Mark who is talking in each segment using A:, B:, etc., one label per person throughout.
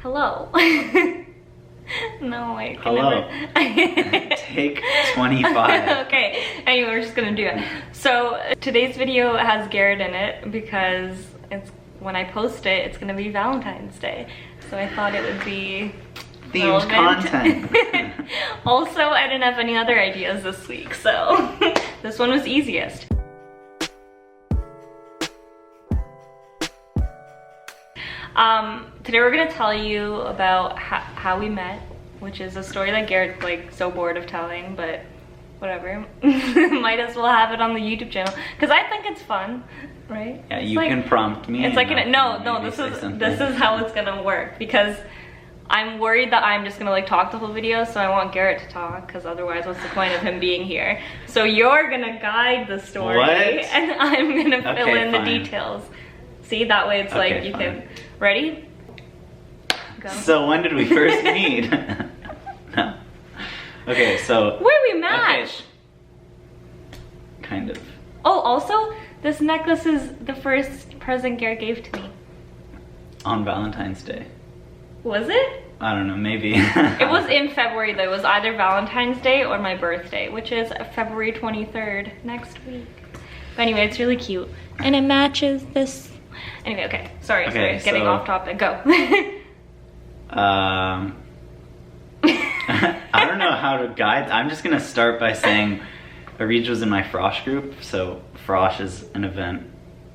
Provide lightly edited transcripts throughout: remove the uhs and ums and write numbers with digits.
A: Hello. No, I can
B: Hello.
A: never.
B: Take 25.
A: Okay, anyway, we're just gonna do it. So today's video has Garrett in it because it's when I post it, it's gonna be Valentine's Day. So I thought it would be
B: themed content.
A: Also, I didn't have any other ideas this week, so this one was easiest. Today we're gonna tell you about how we met, which is a story that Garrett's like so bored of telling, but whatever. Might as well have it on the YouTube channel because I think it's fun, right?
B: Yeah,
A: it's
B: you
A: like,
B: can prompt me.
A: It's like this is how it's gonna work because I'm worried that I'm just gonna like talk the whole video, so I want Garrett to talk because otherwise what's the point of him being here? So you're gonna guide the story and I'm gonna fill in the details. See, that way it's like you can. Ready? Go.
B: So when did we first meet? No. Okay, so.
A: Where we match?
B: Okay. Kind of.
A: Oh, also, this necklace is the first present Garrett gave to me.
B: On Valentine's Day.
A: Was it?
B: I don't know, maybe.
A: It was in February though. It was either Valentine's Day or my birthday, which is February 23rd, next week. But anyway, it's really cute. And it matches this. Anyway, okay. Sorry, getting off topic. Go.
B: I don't know how to guide. I'm just gonna start by saying Arij was in my Frosh group. So Frosh is an event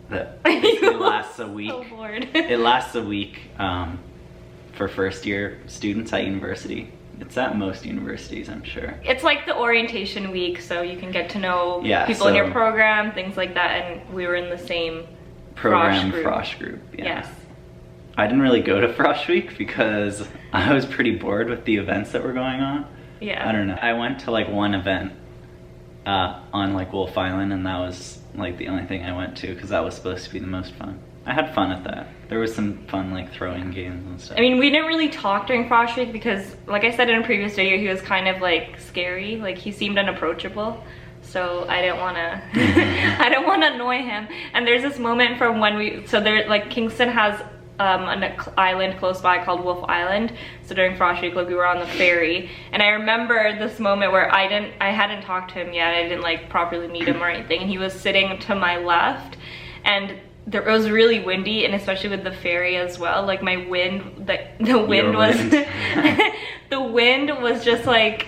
B: that basically lasts a week.
A: So bored.
B: It lasts a week for first year students at university. It's at most universities, I'm sure. It's
A: like the orientation week, so you can get to know people in your program, things like that, and we were in the same
B: program Frosh group. Yeah. Yes. I didn't really go to Frosh week because I was pretty bored with the events that were going on.
A: Yeah.
B: I don't know. I went to like one event on like Wolf Island, and that was like the only thing I went to because that was supposed to be the most fun. I had fun at that. There was some fun like throwing games and stuff.
A: I mean, we didn't really talk during Frosh week because, like I said in a previous video, he was kind of like scary. Like he seemed unapproachable. So I didn't want to I don't want to annoy him. And there's this moment from when Kingston has an island close by called Wolf Island. So during Frosh week, like we were on the ferry, and I remember this moment where I hadn't talked to him yet. I didn't like properly meet him or anything, and he was sitting to my left, and it was really windy, and especially with the ferry as well. Like my wind, the wind was the wind was just like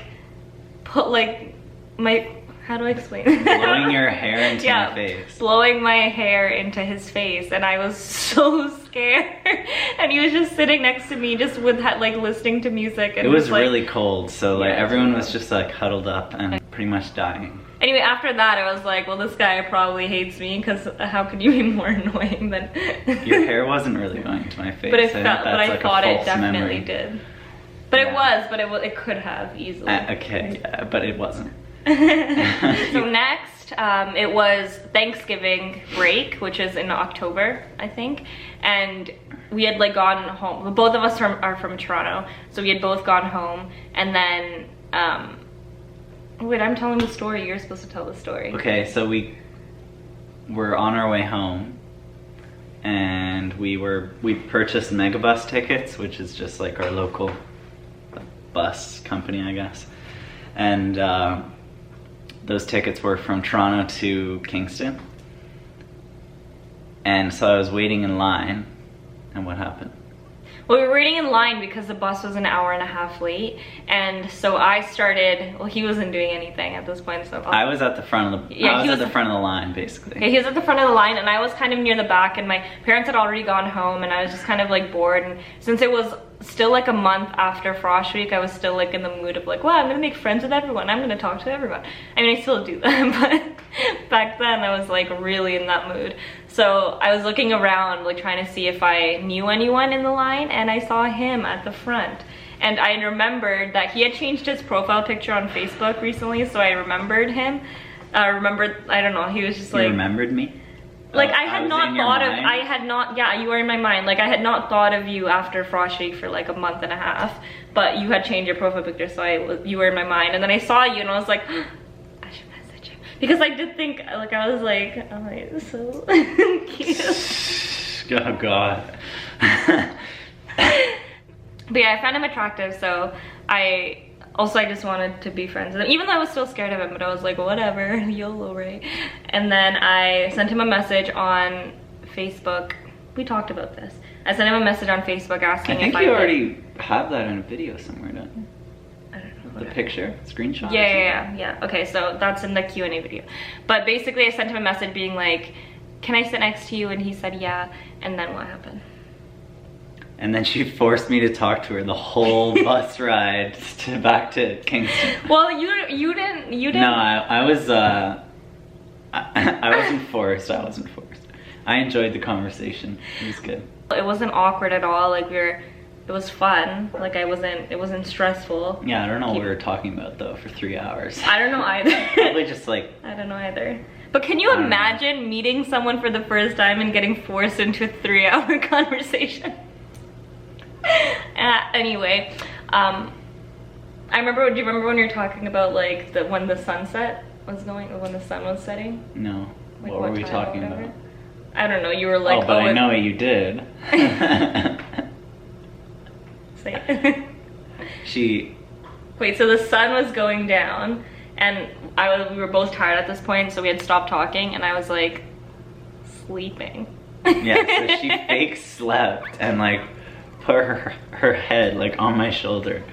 A: how do I explain?
B: Blowing your hair into my face.
A: Blowing my hair into his face, and I was so scared. And he was just sitting next to me, just with like listening to music. And
B: it was really cold, so like everyone was just like huddled up and pretty much dying.
A: Anyway, after that, I was like, well, this guy probably hates me because how could you be more annoying than?
B: Your hair wasn't really going to my face.
A: But I thought it definitely did. But it could have easily.
B: Okay, yeah, but it wasn't.
A: So next, it was Thanksgiving break, which is in October, I think, and we had like gone home. Both of us are from Toronto, so we had both gone home, and then wait, I'm telling the story. You're supposed to tell the story.
B: Okay, so we were on our way home, and we purchased Megabus tickets, which is just like our local bus company, I guess, and those tickets were from Toronto to Kingston. And so I was waiting in line, and what happened?
A: Well, we were waiting in line because the bus was an hour and a half late, and so I started, well, he wasn't doing anything at this point, so
B: I was at the front of the I was at the front of the line, basically.
A: Okay, he was at the front of the line, and I was kind of near the back, and my parents had already gone home, and I was just kind of like bored, and since it was still like a month after Frosh week, I was still like in the mood of like, well, I'm gonna make friends with everyone, I'm gonna talk to everyone. I mean, I still do that, but back then I was like really in that mood. So I was looking around, like trying to see if I knew anyone in the line, and I saw him at the front. And I remembered that he had changed his profile picture on Facebook recently, so I remembered him. I don't know, he was just like...
B: You remembered me?
A: Like I had not thought of, yeah, you were in my mind. Like I had not thought of you after Frosh week for like a month and a half, but you had changed your profile picture, so you were in my mind. And then I saw you and I was like, I should message him. Because I did think, like I was like, oh, it's so cute.
B: Oh God.
A: But yeah, I found him attractive, so I just wanted to be friends with him, even though I was still scared of him, but I was like, whatever, YOLO, right? And then I sent him a message on Facebook. We talked about this. I sent him a message on Facebook asking
B: I think
A: if
B: you
A: I
B: already have that in a video somewhere, don't you?
A: I don't know.
B: The picture, screenshot.
A: Yeah. Okay, so that's in the Q&A video. But basically I sent him a message being like, can I sit next to you? And he said yeah. And then what happened?
B: And then she forced me to talk to her the whole bus ride back to Kingston.
A: Well, you didn't.
B: No, I was I wasn't forced. I enjoyed the conversation. It was good.
A: It wasn't awkward at all. Like it was fun. Like it wasn't stressful.
B: Yeah, I don't know what we were talking about though for 3 hours.
A: I don't know either.
B: Probably just like.
A: I don't know either. But can you imagine meeting someone for the first time and getting forced into a 3-hour conversation? Anyway, I remember. Do you remember when you were talking about like when the sunset was when the sun was setting?
B: No.
A: Like,
B: what were we talking about?
A: I don't know. You were like,
B: oh, but I know what you did.
A: Say it. Wait. So the sun was going down, and we were both tired at this point, so we had stopped talking, and I was like sleeping.
B: Yeah. So she fake slept and like put her head like on my shoulder,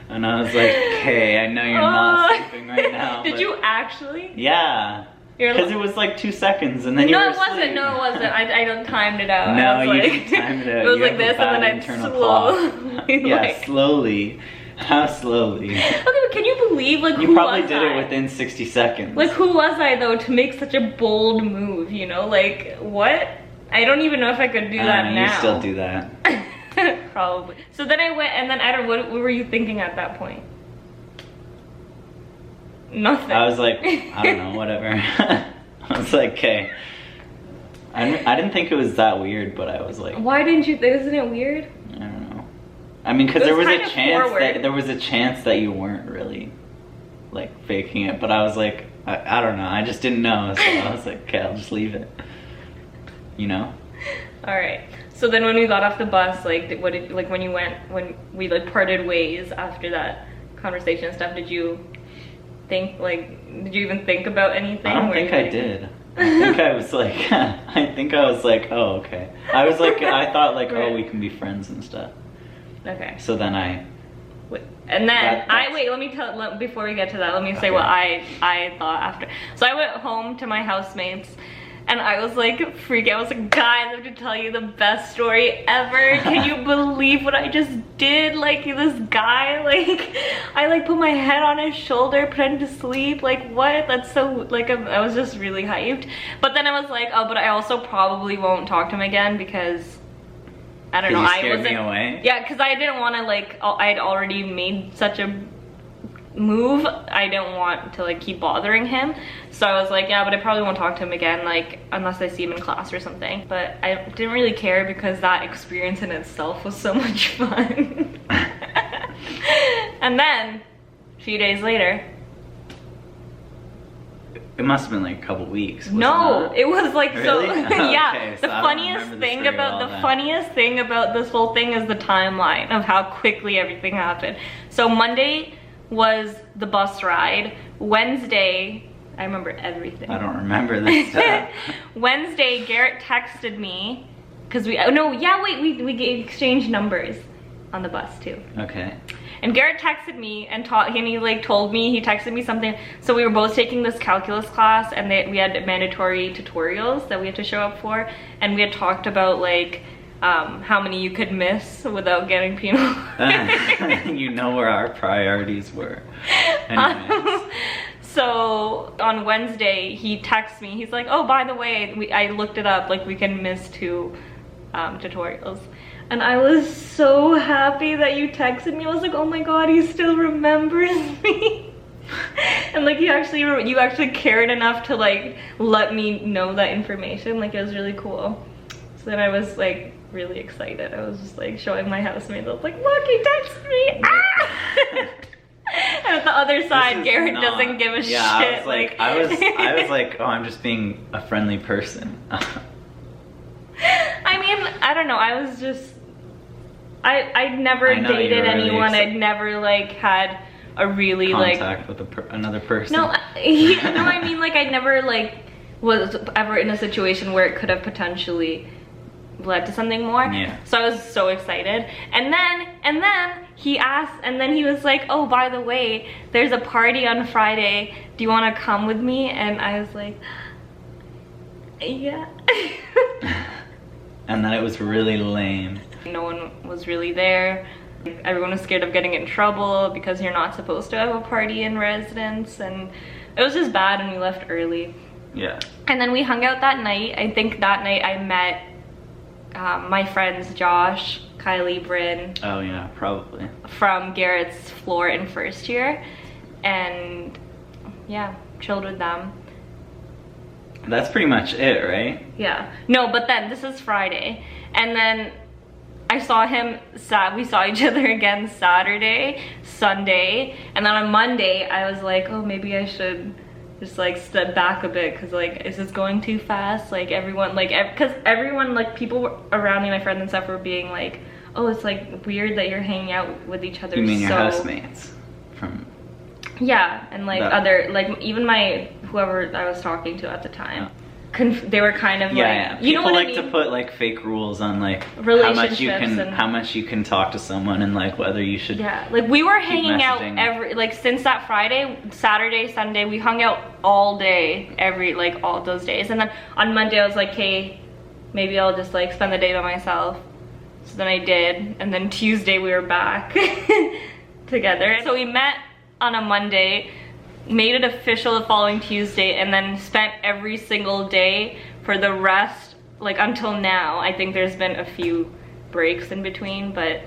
B: and I was like, okay, I know you're not sleeping right now.
A: Did you actually?
B: Yeah, because it was like 2 seconds and then you were asleep.
A: No, it wasn't. I don't timed it out.
B: No, you didn't time it out.
A: It was like this, and then I'd slowly.
B: Yeah, slowly. How slowly?
A: Okay, but can you believe like
B: you probably did it within 60 seconds.
A: Like who was I though to make such a bold move? You know, like what? I don't even know if I could do that now.
B: You still do that.
A: Probably. So then I went, and then I don't. What were you thinking at that point? Nothing.
B: I was like, I don't know, whatever. I was like, okay. I didn't think it was that weird, but I was like.
A: Why didn't you? Isn't it weird?
B: I don't know. I mean, because there was a chance that you weren't really like faking it, but I was like, I don't know. I just didn't know, so I was like, okay, I'll just leave it. You know.
A: All right. So then when we got off the bus, like when we like parted ways after that conversation and stuff, did you even think about anything?
B: I don't think I did. I think I was like, oh, okay. I thought like, oh, we can be friends and stuff.
A: Okay.
B: So then
A: let me tell, before we get to that, let me say what I thought after. So I went home to my housemates, and I was like freaking out. I was like, guys, I have to tell you the best story ever. Can you believe what I just did? Like this guy, like I like put my head on his shoulder, put him to sleep. Like what? That's so like I was just really hyped. But then I was like, oh, but I also probably won't talk to him again because I don't know.
B: You scared me away?
A: Yeah, because I didn't want to like. I'd already made such a move. I didn't want to like keep bothering him, so I was like, yeah, but I probably won't talk to him again, like unless I see him in class or something. But I didn't really care because that experience in itself was so much fun. And then a few days later,
B: it must have been like a couple weeks.
A: No, it was like
B: really?
A: so. Yeah,
B: okay,
A: the funniest thing about this whole thing is the timeline of how quickly everything happened. So Monday was the bus ride. Wednesday, I remember everything.
B: I don't remember this stuff.
A: Wednesday, Garrett texted me because we exchanged numbers on the bus too.
B: Okay.
A: And Garrett texted me and he like told me, he texted me something. So we were both taking this calculus class, and we had mandatory tutorials that we had to show up for, and we had talked about like how many you could miss without getting penalized.
B: You know where our priorities were.
A: So on Wednesday, he texts me. He's like, oh, by the way, I looked it up. Like we can miss 2 tutorials. And I was so happy that you texted me. I was like, oh my God, he still remembers me. And like you actually cared enough to like let me know that information. Like it was really cool. So then I was like really excited. I was just like showing my housemates. I was like, look, he texted me. Ah! And at the other side, Garrett doesn't give a shit.
B: I was like, oh, I'm just being a friendly person.
A: I mean, I don't know. I was just I'd never
B: I know you
A: dated
B: were really
A: anyone. I'd never like had a really
B: contact with another person.
A: No, I mean like I never like was ever in a situation where it could have potentially led to something more.
B: Yeah.
A: So I was so excited. And then he asked, and then he was like, oh, by the way, there's a party on Friday. Do you want to come with me? And I was like, yeah.
B: And then it was really lame.
A: No one was really there. Everyone was scared of getting in trouble because you're not supposed to have a party in residence, and it was just bad, and we left early.
B: Yeah.
A: And then we hung out that night. I think that night I met my friends Josh, Kylie, Bryn.
B: Oh yeah, probably.
A: From Garrett's floor in first year, and yeah, chilled with them.
B: That's pretty much it, right?
A: Yeah. No, but then this is Friday, and then I saw him, we saw each other again Saturday, Sunday, and then on Monday I was like, oh, maybe I should just like step back a bit, because like, is this going too fast? Like everyone, like, because everyone, like people around me, my friends and stuff, were being like, oh, it's like weird that you're hanging out with each other.
B: You mean your
A: so
B: housemates from?
A: Yeah, and like
B: that.
A: other, like even whoever I was talking to at the time. They were kind of
B: Yeah,
A: like,
B: yeah.
A: you know
B: People
A: what
B: like
A: I mean?
B: to put like fake rules on like
A: Relationships
B: how much you can talk to someone, and like whether you should.
A: Yeah, like we were hanging out
B: messaging.
A: like since that Friday, Saturday, Sunday, we hung out all day, all those days. And then on Monday I was like, hey, maybe I'll just like spend the day by myself. So then I did, and then Tuesday we were back together. So we met on a Monday, made it official the following Tuesday, and then spent every single day for the rest, like until now. I think there's been a few breaks in between, but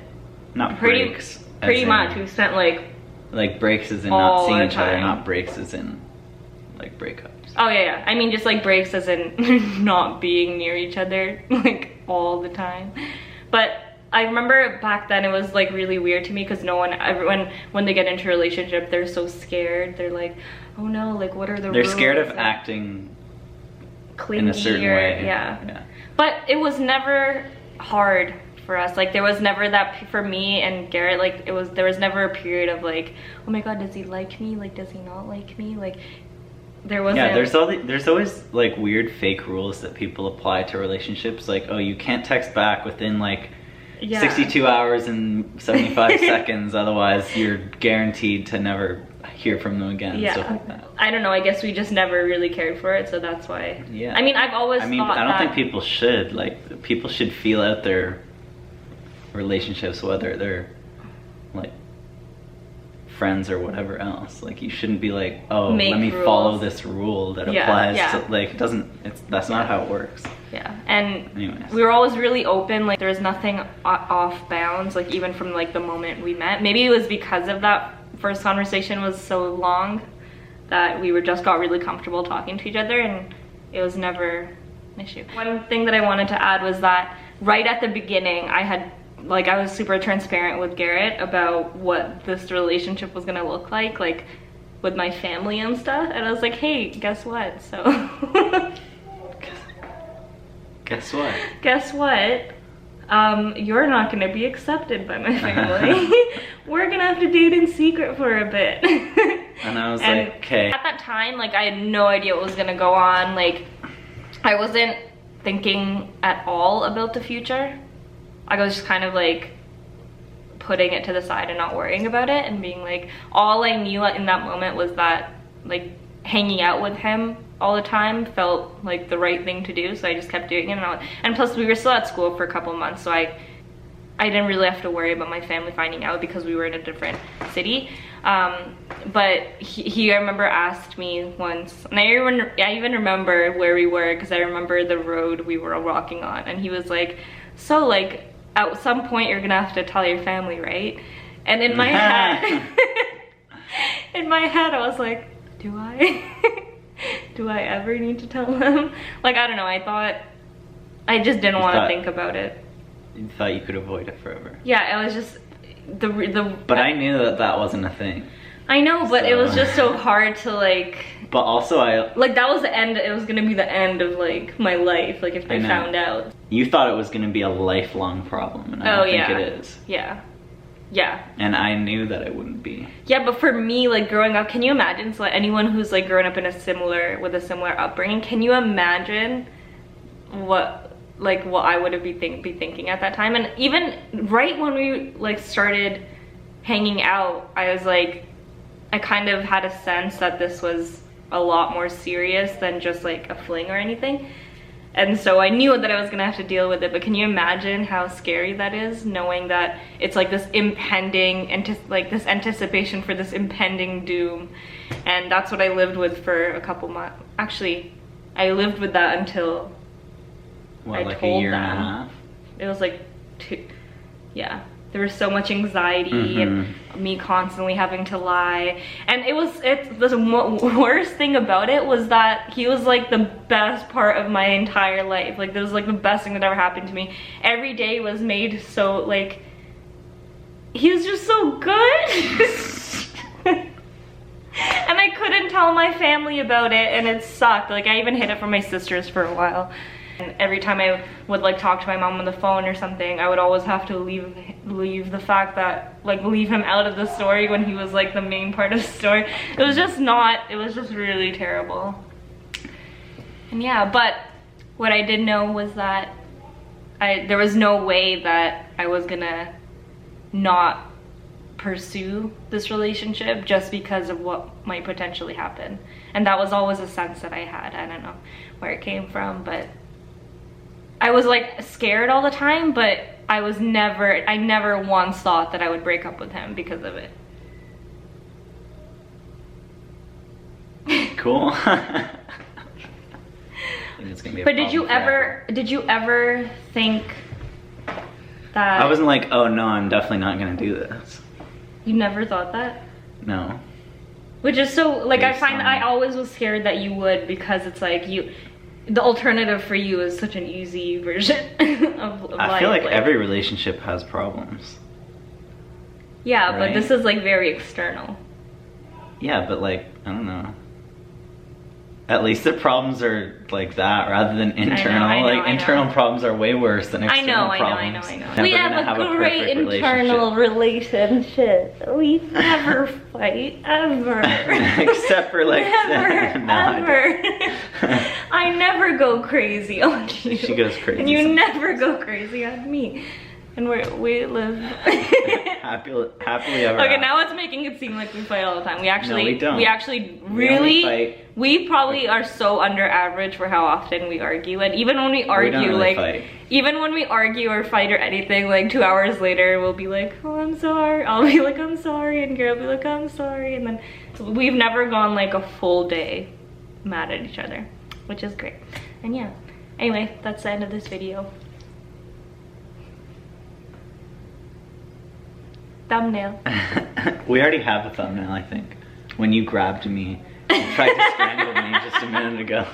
B: Not
A: pretty
B: breaks.
A: pretty
B: as
A: much
B: in,
A: we spent like
B: breaks as in
A: all
B: not seeing
A: the
B: each other,
A: time.
B: not breaks as in like breakups.
A: oh yeah, I mean just like breaks as in not being near each other like all the time. But I remember back then it was like really weird to me, because everyone when they get into a relationship, they're so scared. They're like, oh no, like what are the
B: They're
A: rules?
B: scared of acting
A: clingy
B: in a certain
A: or,
B: way.
A: yeah. But it was never hard for us. Like there was never that, for me and Garrett, like there was never a period of like, oh my god, does he like me? Like does he not like me? Like there wasn't.
B: Yeah, there's always like weird fake rules that people apply to relationships, like, oh, you can't text back within like 62 hours and 75 seconds, otherwise you're guaranteed to never hear from them again.
A: Yeah,
B: Stuff like that.
A: I don't know, I guess we just never really cared for it, so that's why.
B: Yeah.
A: I mean, I've always thought
B: I don't
A: that
B: think people should. Like, people should feel out their relationships, whether they're like friends or whatever else. Like, you shouldn't be like, oh,
A: Make
B: let me
A: rules.
B: follow this rule that
A: Yeah,
B: applies
A: yeah.
B: to, like, that's not how it works.
A: Yeah, and
B: Anyways.
A: we were always really open. Like there was nothing off bounds, like even from like the moment we met. Maybe it was because of that first conversation was so long that we just got really comfortable talking to each other, and it was never an issue. One thing that I wanted to add was that right at the beginning I was super transparent with Garrett about what this relationship was gonna look like with my family and stuff, and I was like, hey, guess what? So
B: Guess what?
A: Guess what? You're not gonna be accepted by my family. We're gonna have to date in secret for a bit.
B: And I was like, okay.
A: At that time, like I had no idea what was gonna go on. Like I wasn't thinking at all about the future. I was just kind of like putting it to the side and not worrying about it, and being like, all I knew in that moment was that like hanging out with him all the time felt like the right thing to do, so I just kept doing it. And plus we were still at school for a couple months, so I didn't really have to worry about my family finding out because we were in a different city. But he I remember asked me once, and I even remember where we were, because I remember the road we were walking on, and he was like, so like at some point you're gonna have to tell your family, right? And in my head I was like, do I? Do I ever need to tell them? Like, I don't know, I just didn't want to think about it.
B: You thought you could avoid it forever.
A: Yeah, it was just
B: But I knew that wasn't a thing.
A: I know, but
B: So-
A: it was just so hard to like.
B: But also
A: Like that was the end. It was gonna be the end of like my life. Like if they found out.
B: You thought it was gonna be a lifelong problem, and I don't think it is.
A: Yeah. Yeah.
B: And I knew that it wouldn't be.
A: Yeah, but for me, like growing up, can you imagine? So like, anyone who's like grown up in a similar upbringing, can you imagine what I would have be thinking at that time? And even right when we like started hanging out, I was like, I kind of had a sense that this was a lot more serious than just like a fling or anything. And so I knew that I was gonna have to deal with it, but can you imagine how scary that is, knowing that it's like this impending, this anticipation for this impending doom. And that's what I lived with for a couple months. Actually, I lived with that until
B: What,
A: I
B: like
A: told
B: a year
A: them.
B: and a half?
A: It was like yeah. There was so much anxiety and me constantly having to lie. And the worst thing about it was that he was like the best part of my entire life. Like, this was like the best thing that ever happened to me. Every day was made so like, he was just so good. And I couldn't tell my family about it, and it sucked. Like, I even hid it from my sisters for a while. And every time I would like talk to my mom on the phone or something, I would always have to leave the fact that, like, leave him out of the story when he was like the main part of the story. It was just really terrible. And yeah, but what I did know was that there was no way that I was gonna not pursue this relationship just because of what might potentially happen. And that was always a sense that I had. I don't know where it came from, but I was like scared all the time, but I never once thought that I would break up with him because of it.
B: Cool. I think it's gonna be a
A: But did you
B: problem
A: ever think that
B: I wasn't like, oh no, I'm definitely not gonna do this.
A: you never thought that?
B: No.
A: Which is so, like, I
B: Based
A: find
B: on-
A: I always was scared that you would, because it's like the alternative for you is such an easy version of life.
B: I feel like every relationship has problems.
A: Yeah,
B: right?
A: but this is like very external.
B: Yeah, but like, I don't know. At least the problems are like that rather than internal.
A: I know.
B: Internal problems are way worse than
A: I
B: external
A: know.
B: problems.
A: We
B: Never
A: have
B: gonna
A: a great
B: perfect
A: internal relationship. We never fight, ever.
B: Except for like
A: Never,
B: no, I
A: ever. I never go crazy on you.
B: She goes crazy
A: And you
B: sometimes.
A: never go crazy on me. And we live
B: happily ever
A: Okay,
B: after.
A: now it's making it seem like we fight all the time. We actually,
B: we don't.
A: We actually
B: We only
A: really,
B: fight.
A: we probably are so under average for how often we argue. And even when we argue,
B: don't really
A: like,
B: fight.
A: even when we argue or fight or anything, like 2 hours later, we'll be like, oh, I'm sorry. I'll be like, I'm sorry. And Gary will be like, I'm sorry. And then we've never gone like a full day mad at each other, which is great. And yeah, anyway, that's the end of this video. Thumbnail.
B: We already have a thumbnail, I think. When you grabbed me and tried to strangle me just a minute ago.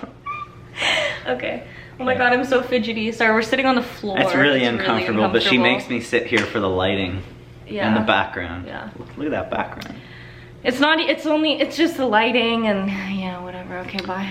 A: Okay. Oh my god, I'm so fidgety. Sorry, we're sitting on the floor.
B: It's really uncomfortable, but she makes
A: uncomfortable.
B: me sit here for the lighting and the background.
A: Yeah.
B: Look at that background.
A: It's just the lighting and yeah, whatever. Okay, bye.